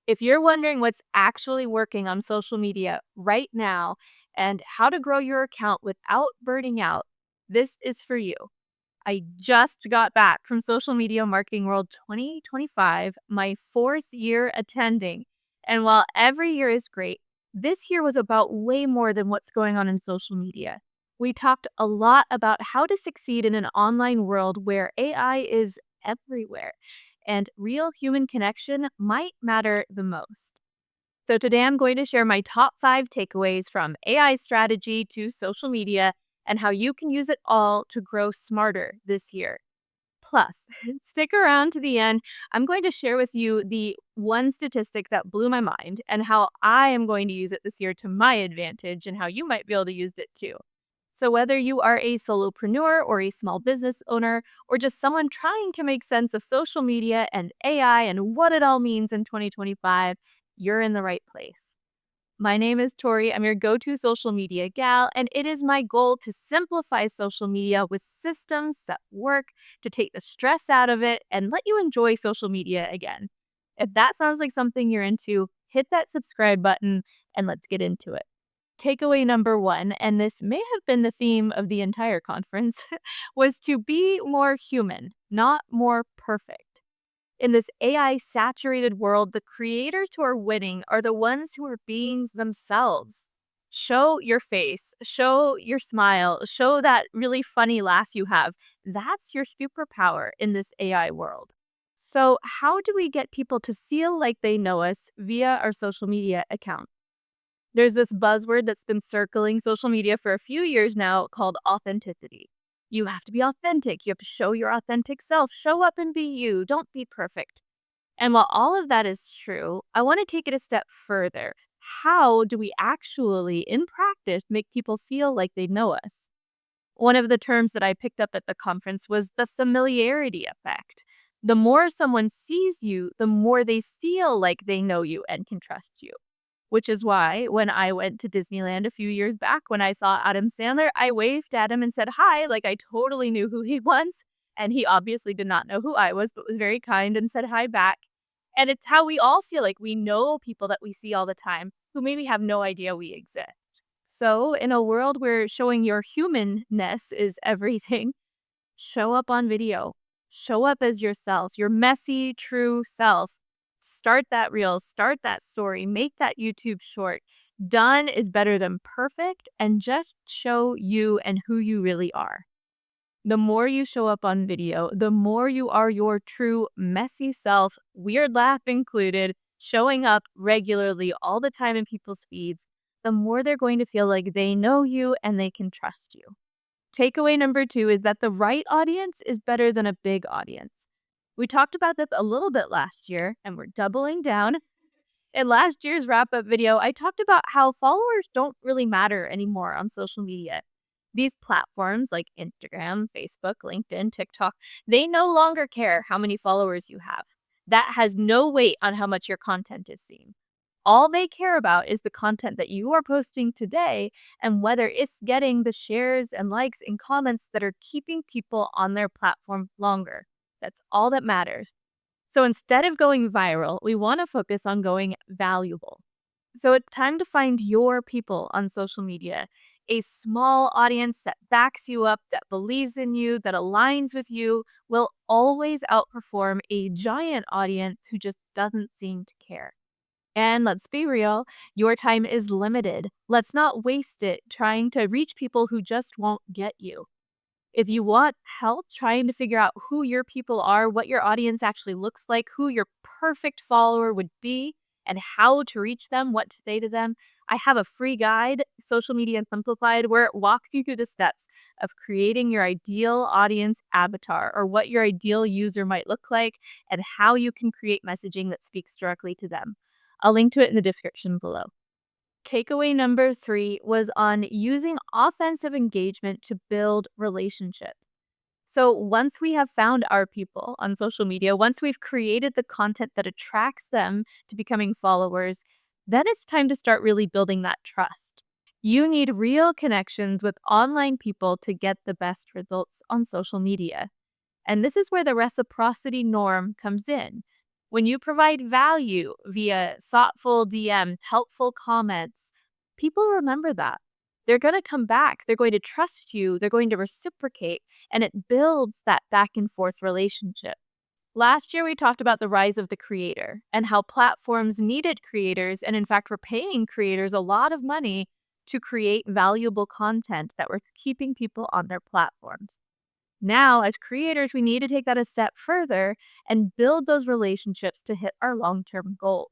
If you're wondering what's actually working on social media right now and how to grow your account without burning out, this is for you. I just got back from Social Media Marketing World 2025, my fourth year attending. And while every year is great, this year was about way more than what's going on in social media. We talked a lot about how to succeed in an online world where AI is everywhere and real human connection might matter the most. So, today I'm going to share my top 5 takeaways from AI strategy to social media and how you can use it all to grow smarter this year. Plus, stick around to the end. I'm going to share with you the one statistic that blew my mind and how I am going to use it this year to my advantage and how you might be able to use it too. So, whether you are a solopreneur or a small business owner, or just someone trying to make sense of social media and AI and what it all means in 2025, you're in the right place. My name is Tori. I'm your go to social media gal, and it is my goal to simplify social media with systems that work to take the stress out of it and let you enjoy social media again. If that sounds like something you're into, hit that subscribe button and let's get into it. Takeaway number one, and this may have been the theme of the entire conference, was to be more human, not more perfect. In this AI saturated world, the creators who are winning are the ones who are beings themselves. Show your face, show your smile, show that really funny laugh you have. That's your superpower in this AI world. So, how do we get people to feel like they know us via our social media account? There's this buzzword that's been circling social media for a few years now called authenticity. You have to be authentic. You have to show your authentic self. Show up and be you. Don't be perfect. And while all of that is true, I want to take it a step further. How do we actually, in practice, make people feel like they know us? One of the terms that I picked up at the conference was the familiarity effect. The more someone sees you, the more they feel like they know you and can trust you. Which is why when I went to Disneyland a few years back, when I saw Adam Sandler, I waved at him and said hi, like I totally knew who he was. And he obviously did not know who I was, but was very kind and said hi back. And it's how we all feel like we know people that we see all the time who maybe have no idea we exist. So, in a world where showing your humanness is everything, show up on video. Show up as yourself, your messy, true self. Start that reel, start that story, make that YouTube short. Done is better than perfect, and just show you and who you really are. The more you show up on video, the more you are your true messy self, weird laugh included, showing up regularly all the time in people's feeds, the more they're going to feel like they know you and they can trust you. Takeaway number two is that the right audience is better than a big audience. We talked about this a little bit last year, and we're doubling down. In last year's wrap up video, I talked about how followers don't really matter anymore on social media. These platforms like Instagram, Facebook, LinkedIn, TikTok, they no longer care how many followers you have. That has no weight on how much your content is seen. All they care about is the content that you are posting today and whether it's getting the shares and likes and comments that are keeping people on their platform longer. That's all that matters. So instead of going viral, we want to focus on going valuable. So it's time to find your people on social media, a small audience that backs you up, that believes in you, that aligns with you, will always outperform a giant audience who just doesn't seem to care. And let's be real, your time is limited. Let's not waste it trying to reach people who just won't get you. If you want help trying to figure out who your people are, what your audience actually looks like, who your perfect follower would be, and how to reach them, what to say to them, I have a free guide, Social Media Simplified, where it walks you through the steps of creating your ideal audience avatar or what your ideal user might look like and how you can create messaging that speaks directly to them. I'll link to it in the description below. Takeaway number three was on using offensive engagement to build relationships. So once we have found our people on social media, once we've created the content that attracts them to becoming followers, then it's time to start really building that trust. You need real connections with online people to get the best results on social media. And this is where the reciprocity norm comes in. When you provide value via thoughtful DMs, helpful comments, people remember that. They're going to come back. They're going to trust you. They're going to reciprocate, and it builds that back and forth relationship. Last year, we talked about the rise of the creator and how platforms needed creators, and in fact, were paying creators a lot of money to create valuable content that were keeping people on their platforms. Now, as creators, we need to take that a step further and build those relationships to hit our long term goal.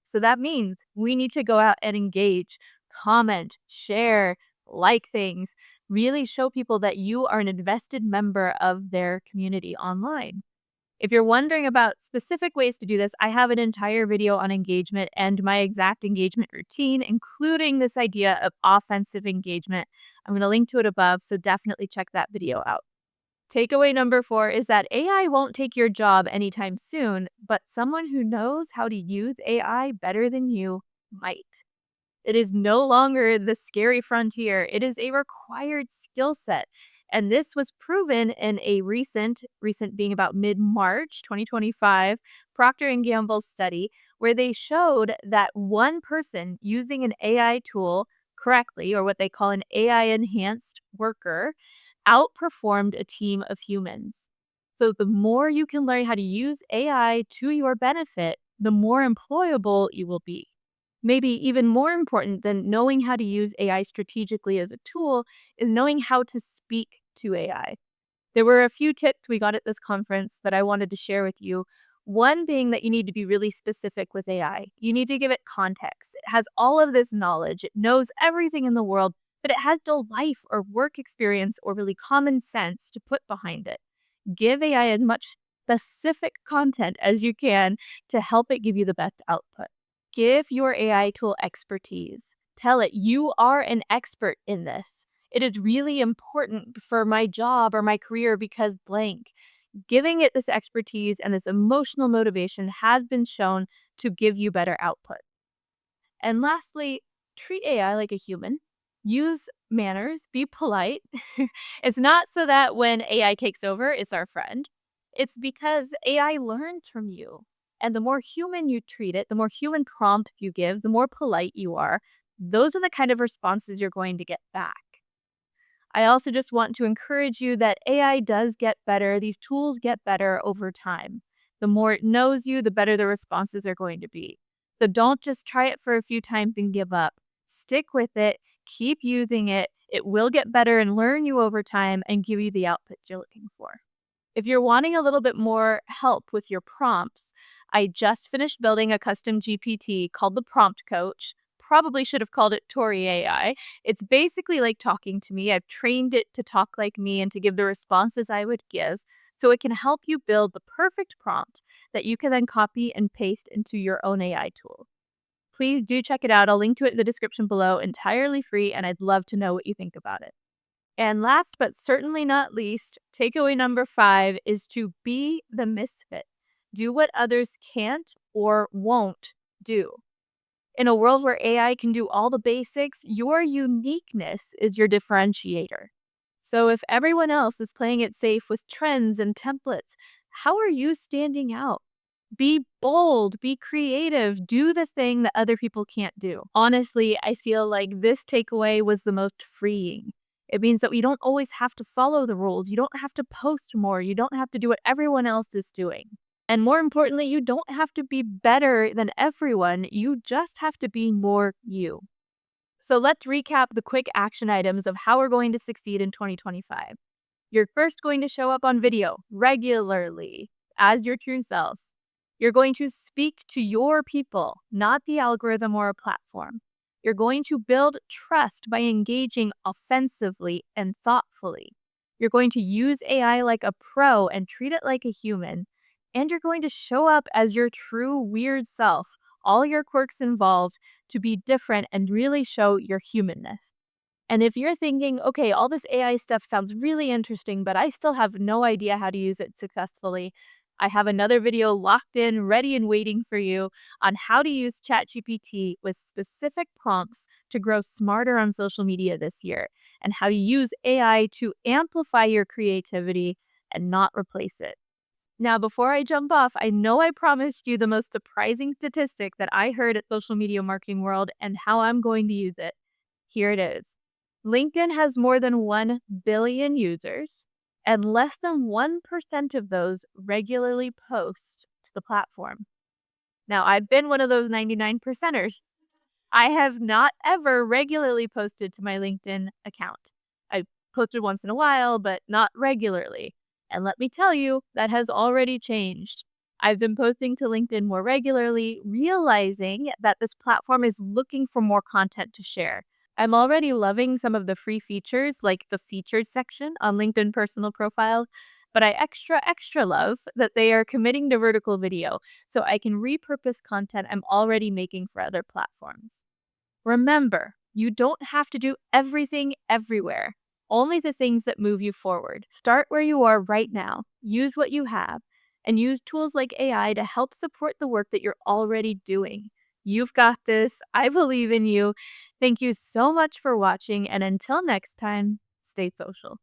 So that means we need to go out and engage, comment, share, like things, really show people that you are an invested member of their community online. If you're wondering about specific ways to do this, I have an entire video on engagement and my exact engagement routine, including this idea of offensive engagement. I'm going to link to it above, so definitely check that video out. Takeaway number 4 is that AI won't take your job anytime soon, but someone who knows how to use AI better than you might. It is no longer the scary frontier. It is a required skill set. And this was proven in a recent being about mid-March 2025, Procter& and Gamble study where they showed that one person using an AI tool correctly, or what they call an AI enhanced worker, outperformed a team of humans. So the more you can learn how to use AI to your benefit, the more employable you will be. Maybe even more important than knowing how to use AI strategically as a tool is knowing how to speak to AI. There were a few tips we got at this conference that I wanted to share with you. One being that you need to be really specific with AI. You need to give it context. It has all of this knowledge, it knows everything in the world, but it has no life or work experience or really common sense to put behind it. Give AI as much specific content as you can to help it give you the best output. Give your AI tool expertise. Tell it you are an expert in this. It is really important for my job or my career because blank. Giving it this expertise and this emotional motivation has been shown to give you better output. And lastly, treat AI like a human. Use manners, be polite. It's not so that when AI takes over, it's our friend. It's because AI learns from you. And the more human you treat it, the more human prompt you give, the more polite you are, those are the kind of responses you're going to get back. I also just want to encourage you that AI does get better. These tools get better over time. The more it knows you, the better the responses are going to be. So don't just try it for a few times and give up. Stick with it, keep using it. It will get better and learn you over time and give you the output you're looking for. If you're wanting a little bit more help with your prompts, I just finished building a custom GPT called the Prompt Coach. Probably should have called it Tori AI. It's basically like talking to me. I've trained it to talk like me and to give the responses I would give so it can help you build the perfect prompt that you can then copy and paste into your own AI tool. Please do check it out. I'll link to it in the description below, entirely free, and I'd love to know what you think about it. And last but certainly not least, takeaway number 5 is to be the misfit. Do what others can't or won't do. In a world where AI can do all the basics, your uniqueness is your differentiator. So if everyone else is playing it safe with trends and templates, how are you standing out? Be bold, be creative, do the thing that other people can't do. Honestly, I feel like this takeaway was the most freeing. It means that we don't always have to follow the rules. You don't have to post more. You don't have to do what everyone else is doing. And more importantly, you don't have to be better than everyone. You just have to be more you. So let's recap the quick action items of how we're going to succeed in 2025. You're first going to show up on video regularly as your true self. You're going to speak to your people, not the algorithm or a platform. You're going to build trust by engaging offensively and thoughtfully. You're going to use AI like a pro and treat it like a human. And you're going to show up as your true weird self, all your quirks involved, to be different and really show your humanness. And if you're thinking, okay, all this AI stuff sounds really interesting, but I still have no idea how to use it successfully, I have another video locked in, ready and waiting for you on how to use ChatGPT with specific prompts to grow smarter on social media this year, and how to use AI to amplify your creativity and not replace it. Now, before I jump off, I know I promised you the most surprising statistic that I heard at Social Media Marketing World and how I'm going to use it. Here it is. LinkedIn has more than 1 billion users, and less than 1% of those regularly post to the platform. Now, I've been one of those 99 percenters. I have not ever regularly posted to my LinkedIn account. I posted once in a while, but not regularly. And let me tell you, that has already changed. I've been posting to LinkedIn more regularly, realizing that this platform is looking for more content to share. I'm already loving some of the free features, like the featured section on LinkedIn personal profiles, but I extra love that they are committing to vertical video so I can repurpose content I'm already making for other platforms. Remember, you don't have to do everything everywhere, only the things that move you forward. Start where you are right now, use what you have, and use tools like AI to help support the work that you're already doing. You've got this. I believe in you. Thank you so much for watching, and until next time, stay social.